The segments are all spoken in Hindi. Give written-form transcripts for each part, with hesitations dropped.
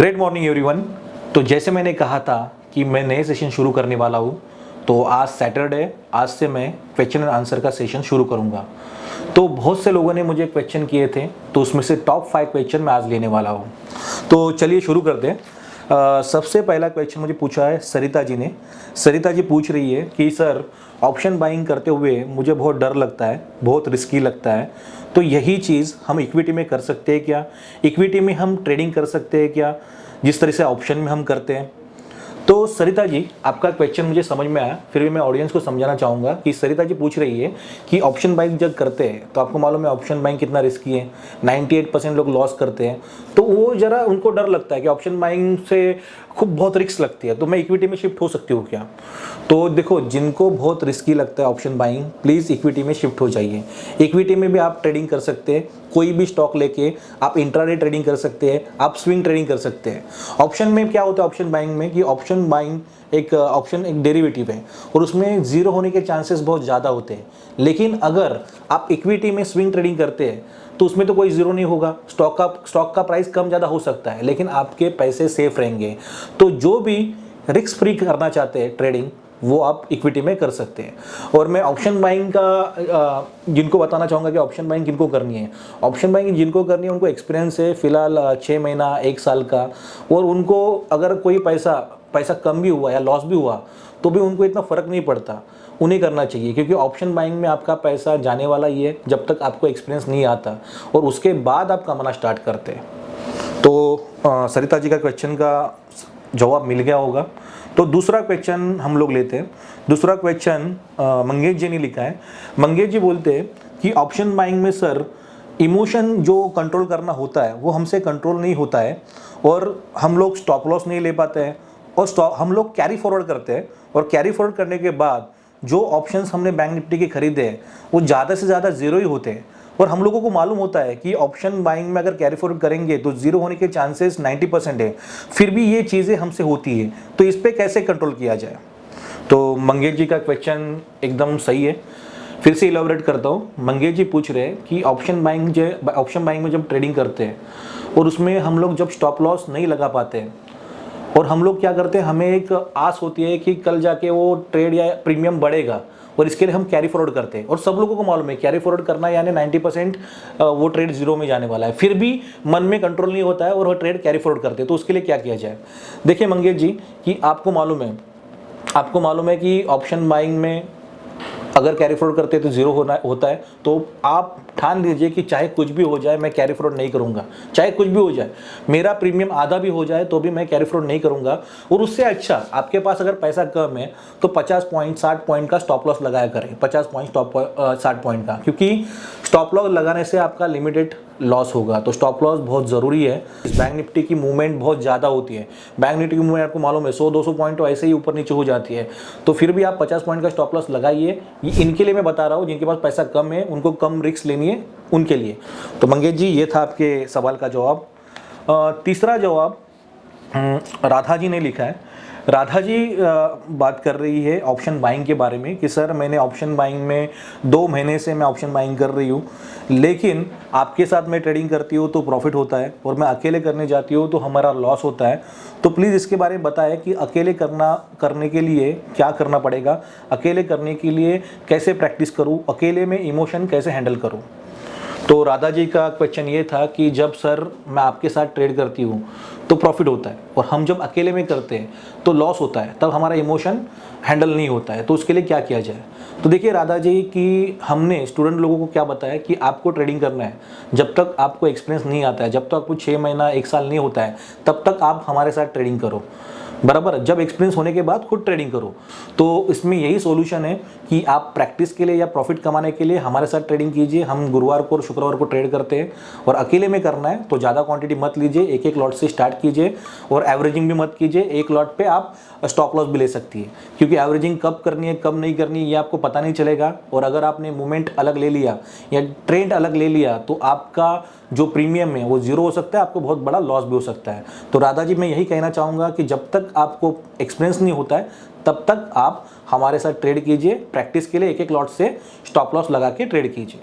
Great morning everyone. तो जैसे मैंने कहा था कि मैं नए सेशन शुरू करने वाला हूँ, तो आज सैटरडे, आज से मैं क्वेश्चन एंड आंसर का सेशन शुरू करूँगा। तो बहुत से लोगों ने मुझे क्वेश्चन किए थे, तो उसमें से टॉप 5 क्वेश्चन मैं आज लेने वाला हूँ। तो चलिए शुरू करते हैं। सबसे पहला क्वेश्चन मुझे पूछा है सरिता जी ने। सरिता जी पूछ रही है कि सर, ऑप्शन बाइंग करते हुए मुझे बहुत डर लगता है, बहुत रिस्की लगता है, तो यही चीज़ हम इक्विटी में कर सकते हैं क्या? इक्विटी में हम ट्रेडिंग कर सकते हैं क्या, जिस तरह से ऑप्शन में हम करते हैं? तो सरिता जी, आपका क्वेश्चन मुझे समझ में आया, फिर भी मैं ऑडियंस को समझाना चाहूँगा कि सरिता जी पूछ रही है कि ऑप्शन बाइंग जब करते हैं तो आपको मालूम है ऑप्शन बाइंग कितना रिस्की है, 98% लोग लॉस करते हैं। तो वो ज़रा उनको डर लगता है कि ऑप्शन बाइंग से खूब बहुत रिस्क लगती है, तो मैं इक्विटी में शिफ्ट हो सकती हूँ क्या? तो देखो, जिनको बहुत रिस्की लगता है ऑप्शन बाइंग, प्लीज़ इक्विटी में शिफ्ट हो जाइए। इक्विटी में भी आप ट्रेडिंग कर सकते हैं, कोई भी स्टॉक लेके आप इंट्राडे ट्रेडिंग कर सकते हैं, आप स्विंग ट्रेडिंग कर सकते हैं। ऑप्शन में क्या होता है ऑप्शन बाइंग में कि ऑप्शन बाइंग एक ऑप्शन एक डेरिवेटिव है और उसमें जीरो होने के चांसेस बहुत ज़्यादा होते हैं। लेकिन अगर आप इक्विटी में स्विंग ट्रेडिंग करते हैं तो उसमें तो कोई जीरो नहीं होगा, स्टॉक का प्राइस कम ज़्यादा हो सकता है, लेकिन आपके पैसे सेफ रहेंगे। तो जो भी रिस्क फ्री करना चाहते हैं ट्रेडिंग, वो आप इक्विटी में कर सकते हैं। और मैं ऑप्शन बाइंग का जिनको बताना चाहूँगा कि ऑप्शन बाइंग किनको करनी है। ऑप्शन बाइंग जिनको करनी है उनको एक्सपीरियंस है फिलहाल 6 महीना 1 साल का, और उनको अगर कोई पैसा कम भी हुआ या लॉस भी हुआ तो भी उनको इतना फ़र्क नहीं पड़ता, उन्हें करना चाहिए। क्योंकि ऑप्शन बाइंग में आपका पैसा जाने वाला ही है जब तक आपको एक्सपीरियंस नहीं आता, और उसके बाद आप कमाना स्टार्ट करते हैं। तो सरिता जी का क्वेश्चन का जवाब मिल गया होगा। तो दूसरा क्वेश्चन हम लोग लेते हैं। दूसरा क्वेश्चन मंगेश जी ने लिखा है। मंगेश जी बोलते हैं कि ऑप्शन बाइंग में सर, इमोशन जो कंट्रोल करना होता है वो हमसे कंट्रोल नहीं होता है, और हम लोग स्टॉप लॉस नहीं ले पाते हैं, और हम लोग कैरी फॉरवर्ड करते हैं, और कैरी फॉरवर्ड करने के बाद जो ऑप्शंस हमने बैंक निफ्टी के खरीदे हैं वो ज़्यादा से ज़्यादा ज़ीरो ही होते हैं। और हम लोगों को मालूम होता है कि ऑप्शन बाइंग में अगर कैरी फॉरवर्ड करेंगे तो जीरो होने के चांसेस 90% है, फिर भी ये चीज़ें हमसे होती है। तो इस पे कैसे कंट्रोल किया जाए? तो मंगेश जी का क्वेश्चन एकदम सही है। फिर से इलैबोरेट करता हूँ। मंगेश जी पूछ रहे हैं कि ऑप्शन बाइंग में जब ट्रेडिंग करते हैं और उसमें हम लोग जब स्टॉप लॉस नहीं लगा पाते हैं, और हम लोग क्या करते हैं, हमें एक आस होती है कि कल जाके वो ट्रेड या प्रीमियम बढ़ेगा, और इसके लिए हम कैरी फॉरवर्ड करते हैं, और सब लोगों को मालूम है कैरी फॉरवर्ड करना यानी 90% वो ट्रेड जीरो में जाने वाला है, फिर भी मन में कंट्रोल नहीं होता है और वो ट्रेड कैरी फॉरवर्ड करते हैं। तो उसके लिए क्या किया जाए? देखिए मंगेश जी, कि आपको मालूम है कि ऑप्शन बाइंग में अगर कैरी फॉरवर्ड करते हैं तो जीरो होता है, तो आप ठान लीजिए कि चाहे कुछ भी हो जाए मैं कैरी फॉरवर्ड नहीं करूंगा। चाहे कुछ भी हो जाए, मेरा प्रीमियम आधा भी हो जाए तो भी मैं कैरी फॉरवर्ड नहीं करूंगा। और उससे अच्छा, आपके पास अगर पैसा कम है तो 50 पॉइंट 60 पॉइंट का स्टॉप लॉस लगाया करें। 50 पॉइंट 60 पॉइंट का, क्योंकि स्टॉप लॉस लगाने से आपका लिमिटेड लॉस होगा। तो स्टॉप लॉस बहुत ज़रूरी है। इस बैंक निफ्टी की मूवमेंट बहुत ज़्यादा होती है। बैंक निफ्टी की मूवमेंट आपको मालूम है 100-200 पॉइंट तो ऐसे ही ऊपर नीचे हो जाती है। तो फिर भी आप 50 पॉइंट का स्टॉप लॉस लगाइए। ये इनके लिए मैं बता रहा हूँ जिनके पास पैसा कम है, उनको कम रिस्क लेनी है, उनके लिए। तो मंगेश जी, ये था आपके सवाल का जवाब। तीसरा जवाब राधा जी ने लिखा है। राधा जी बात कर रही है ऑप्शन बाइंग के बारे में कि सर, मैंने ऑप्शन बाइंग में 2 महीने से मैं ऑप्शन बाइंग कर रही हूँ, लेकिन आपके साथ मैं ट्रेडिंग करती हूँ तो प्रॉफिट होता है, और मैं अकेले करने जाती हूँ तो हमारा लॉस होता है। तो प्लीज़ इसके बारे में बताएं कि अकेले करने के लिए क्या करना पड़ेगा, अकेले करने के लिए कैसे प्रैक्टिस करूँ, अकेले में इमोशन कैसे हैंडल करूँ। तो राधा जी का क्वेश्चन ये था कि जब सर मैं आपके साथ ट्रेड करती हूँ तो प्रॉफिट होता है, और हम जब अकेले में करते हैं तो लॉस होता है, तब हमारा इमोशन हैंडल नहीं होता है, तो उसके लिए क्या किया जाए? तो देखिए राधा जी, कि हमने स्टूडेंट लोगों को क्या बताया कि आपको ट्रेडिंग करना है, जब तक आपको एक्सपीरियंस नहीं आता है, जब तक आपको 6 महीना 1 साल नहीं होता है, तब तक आप हमारे साथ ट्रेडिंग करो, बराबर। जब एक्सपीरियंस होने के बाद खुद ट्रेडिंग करो। तो इसमें यही सॉल्यूशन है कि आप प्रैक्टिस के लिए या प्रॉफिट कमाने के लिए हमारे साथ ट्रेडिंग कीजिए। हम गुरुवार को और शुक्रवार को ट्रेड करते हैं, और अकेले में करना है तो ज़्यादा क्वांटिटी मत लीजिए, एक लॉट से स्टार्ट कीजिए, और एवरेजिंग भी मत कीजिए। एक लॉट पे आप स्टॉप लॉस भी ले सकती है, क्योंकि एवरेजिंग कब करनी है कब नहीं करनी ये आपको पता नहीं चलेगा। और अगर आपने मूवमेंट अलग ले लिया या ट्रेंड अलग ले लिया तो आपका जो प्रीमियम है वो जीरो हो सकता है, आपको बहुत बड़ा लॉस भी हो सकता है। तो राधा जी, मैं यही कहना चाहूँगा कि जब तक आपको एक्सपीरियंस नहीं होता है तब तक आप हमारे साथ ट्रेड कीजिए। प्रैक्टिस के लिए एक लॉट से स्टॉप लॉस लगा के ट्रेड कीजिए।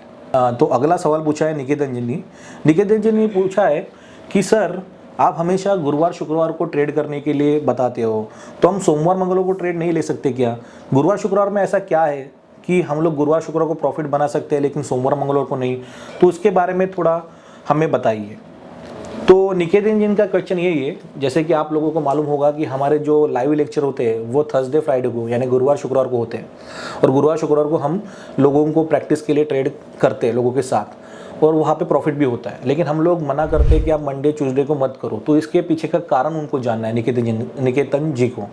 तो अगला सवाल पूछा है निकेतन जी ने। निकेतन जी ने पूछा है कि सर, आप हमेशा गुरुवार शुक्रवार को ट्रेड करने के लिए बताते हो, तो हम सोमवार मंगलवार को ट्रेड नहीं ले सकते क्या? गुरुवार शुक्रवार में ऐसा क्या है कि हम लोग गुरुवार शुक्रवार को प्रॉफिट बना सकते हैं लेकिन सोमवार मंगलवार को नहीं? तो उसके बारे में थोड़ा हमें बताइए। तो निकेतन जी का क्वेश्चन यही है, जैसे कि आप लोगों को मालूम होगा कि हमारे जो लाइव लेक्चर होते हैं वो थर्सडे फ्राइडे को यानी गुरुवार शुक्रवार को होते हैं, और गुरुवार शुक्रवार को हम लोगों को प्रैक्टिस के लिए ट्रेड करते हैं लोगों के साथ, और वहाँ पे प्रॉफिट भी होता है। लेकिन हम लोग मना करते हैं कि आप मंडे ट्यूसडे को मत करो। तो इसके पीछे का कारण उनको जानना है निकेतन जी को।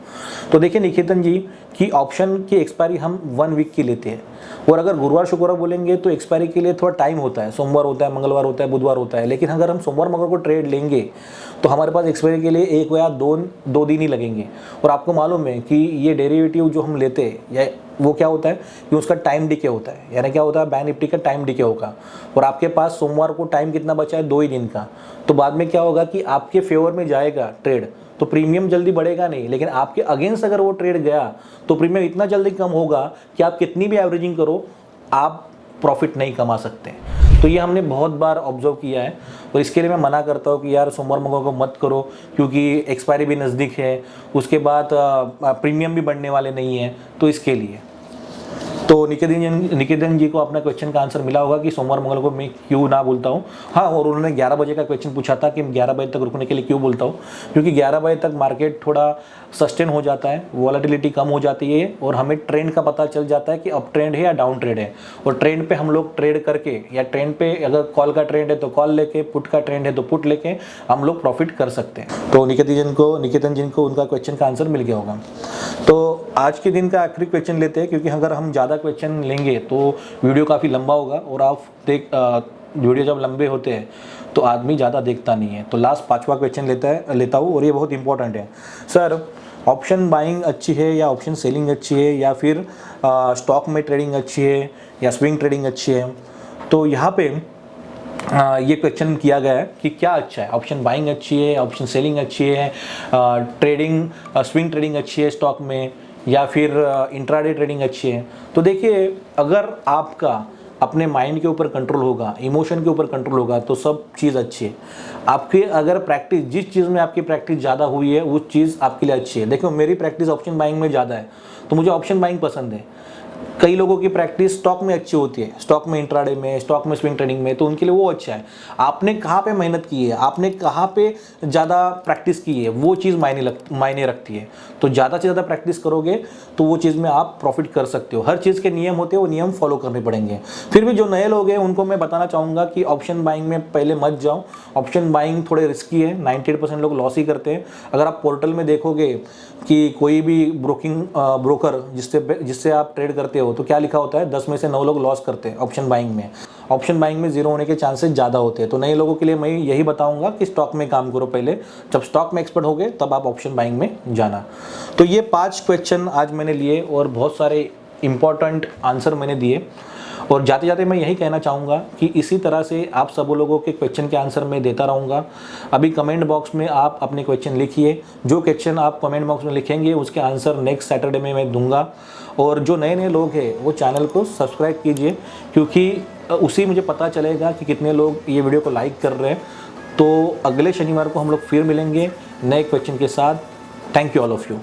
तो देखिए निकेतन जी की ऑप्शन की एक्सपायरी हम 1 वीक की लेते हैं, और अगर गुरुवार शुक्रवार बोलेंगे तो एक्सपायरी के लिए थोड़ा टाइम होता है, सोमवार होता है, मंगलवार होता है, बुधवार होता है। लेकिन अगर हम सोमवार मंगलवार को ट्रेड लेंगे तो हमारे पास एक्सपायरी के लिए 1 या 2 दिन ही लगेंगे। और आपको मालूम है कि ये डेरिवेटिव जो हम लेते हैं या वो क्या होता है कि उसका टाइम डिके होता है, यानी क्या होता है बैंक निफ्टी का टाइम डिके होगा, और आपके पास सोमवार को टाइम कितना बचा है? 2 ही दिन का। तो बाद में क्या होगा कि आपके फेवर में जाएगा ट्रेड, तो प्रीमियम जल्दी बढ़ेगा नहीं, लेकिन आपके अगेंस्ट अगर वो ट्रेड गया तो प्रीमियम इतना जल्दी कम होगा कि आप कितनी भी एवरेजिंग करो आप प्रॉफिट नहीं कमा सकते। तो ये हमने बहुत बार ऑब्जर्व किया है, और इसके लिए मैं मना करता हूँ कि यार सोमवार मंगलवार को मत करो, क्योंकि एक्सपायरी भी नज़दीक है, उसके बाद प्रीमियम भी बढ़ने वाले नहीं है। तो इसके लिए तो निकेतन जी को अपना क्वेश्चन का आंसर मिला होगा कि सोमवार मंगल को मैं क्यों ना बोलता हूँ। हाँ, और उन्होंने 11 बजे का क्वेश्चन पूछा था कि 11 बजे तक रुकने के लिए क्यों बोलता हूँ, क्योंकि 11 बजे तक मार्केट थोड़ा सस्टेन हो जाता है, वॉलेटिलिटी कम हो जाती है, और हमें ट्रेंड का पता चल जाता है कि अप ट्रेंड है या डाउन ट्रेंड है। और ट्रेंड पे हम लोग ट्रेड करके, या ट्रेंड पे अगर कॉल का ट्रेंड है तो कॉल लेके, पुट का ट्रेंड है तो पुट लेके हम लोग प्रॉफिट कर सकते हैं। तो निकेतन जी को उनका क्वेश्चन का आंसर मिल गया होगा। तो आज के दिन का आखिरी क्वेश्चन लेते हैं, क्योंकि अगर हम ज़्यादा क्वेश्चन लेंगे तो वीडियो काफ़ी लंबा होगा, और आप वीडियो जब लंबे होते हैं तो आदमी ज़्यादा देखता नहीं है। तो लास्ट 5वां क्वेश्चन लेता हूँ, और ये बहुत इंपॉर्टेंट है। सर, ऑप्शन बाइंग अच्छी है या ऑप्शन सेलिंग अच्छी है, या फिर स्टॉक में ट्रेडिंग अच्छी है या स्विंग ट्रेडिंग अच्छी है? तो यहाँ पे ये क्वेश्चन किया गया है कि क्या अच्छा है, ऑप्शन बाइंग अच्छी है, ऑप्शन सेलिंग अच्छी है, स्विंग ट्रेडिंग अच्छी है स्टॉक में, या फिर इंट्राडे ट्रेडिंग अच्छी है? तो देखिए, अगर आपका अपने माइंड के ऊपर कंट्रोल होगा, इमोशन के ऊपर कंट्रोल होगा, तो सब चीज़ अच्छी है। आपकी अगर प्रैक्टिस, जिस चीज़ में आपकी प्रैक्टिस ज़्यादा हुई है उस चीज़ आपके लिए अच्छी है। देखो, मेरी प्रैक्टिस ऑप्शन बाइंग में ज़्यादा है, तो मुझे ऑप्शन बाइंग पसंद है। कई लोगों की प्रैक्टिस स्टॉक में अच्छी होती है, स्टॉक में, इंट्राडे में, स्टॉक में, स्विंग ट्रेडिंग में, तो उनके लिए वो अच्छा है। आपने कहाँ पे मेहनत की है, आपने कहाँ पे ज़्यादा प्रैक्टिस की है, वो चीज़ मायने रखती है। तो ज़्यादा से ज़्यादा प्रैक्टिस करोगे तो वो चीज़ में आप प्रॉफिट कर सकते हो। हर चीज़ के नियम होते हैं, वो नियम फॉलो करने पड़ेंगे। फिर भी जो नए लोग हैं उनको मैं बताना चाहूँगा कि ऑप्शन बाइंग में पहले मत जाओ। ऑप्शन बाइंग थोड़े रिस्की है, 98% लोग लॉस ही करते हैं। अगर आप पोर्टल में देखोगे कि कोई भी ब्रोकर जिससे आप ट्रेड करते हो, तो क्या लिखा होता है, 10 में से 9 लोग लॉस करते हैं ऑप्शन बाइंग में। ऑप्शन बाइंग में जीरो होने के चांसेस ज़्यादा होते हैं। तो नए लोगों के लिए मैं यही बताऊंगा कि स्टॉक में काम करो पहले, जब स्टॉक में एक्सपर्ट हो गए तब आप ऑप्शन बाइंग में जाना। तो ये 5 क्वेश्चन आज मैंने लिए, और बहुत सारे इंपॉर्टेंट आंसर मैंने दिए। और जाते जाते मैं यही कहना चाहूँगा कि इसी तरह से आप सब लोगों के क्वेश्चन के आंसर मैं देता रहूँगा। अभी कमेंट बॉक्स में आप अपने क्वेश्चन लिखिए, जो क्वेश्चन आप कमेंट बॉक्स में लिखेंगे उसके आंसर नेक्स्ट सैटरडे में मैं दूंगा। और जो नए नए लोग हैं वो चैनल को सब्सक्राइब कीजिए, क्योंकि उसी मुझे पता चलेगा कि कितने लोग ये वीडियो को लाइक कर रहे हैं। तो अगले शनिवार को हम लोग फिर मिलेंगे नए क्वेश्चन के साथ। Thank you all of you.